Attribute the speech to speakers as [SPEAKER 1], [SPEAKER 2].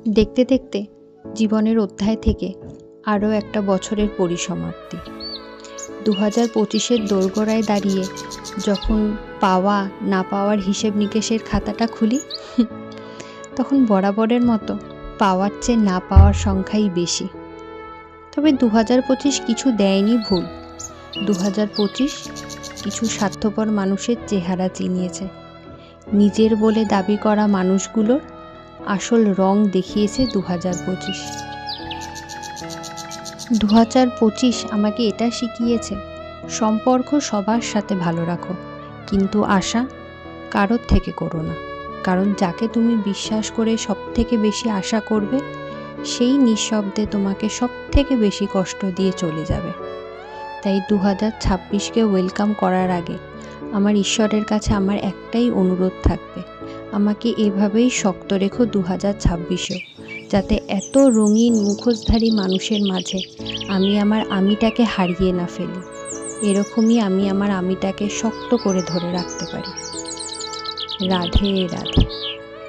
[SPEAKER 1] দেখতে দেখতে জীবনের অধ্যায় থেকে আরও একটা বছরের পরিসমাপ্তি। 2025-এর দোরগোড়ায় দাঁড়িয়ে যখন পাওয়া না পাওয়ার হিসেব নিকেশের খাতাটা খুলি, তখন বরাবরের মতো পাওয়ার চেয়ে না পাওয়ার সংখ্যাই বেশি। তবে 2025 কিছু দেয়নি ভুল। 2025 কিছু স্বার্থপর মানুষের চেহারা চিনিয়েছে। নিজের বলে দাবি করা মানুষগুলোর আসল রং দেখিয়েছে 2025। 2025 আমাকে এটা শিখিয়েছে, সম্পর্ক সবার সাথে ভালো রাখো, কিন্তু আশা কারোর থেকে করো না। কারণ যাকে তুমি বিশ্বাস করে সব থেকে বেশি আশা করবে, সেই নিঃশব্দে তোমাকে সব থেকে বেশি কষ্ট দিয়ে চলে যাবে। তাই 2026কে ওয়েলকাম করার আগে আমার ঈশ্বরের কাছে আমার একটাই অনুরোধ থাকবে, আমাকে এভাবেই শক্ত রেখো 2026-এও, যাতে এত রঙিন মুখোশধারী মানুষের মাঝে আমি আমার আমিটাকে হারিয়ে না ফেলি। এরকমই আমি আমার আমিটাকে শক্ত করে ধরে রাখতে পারি। রাধে রাধে।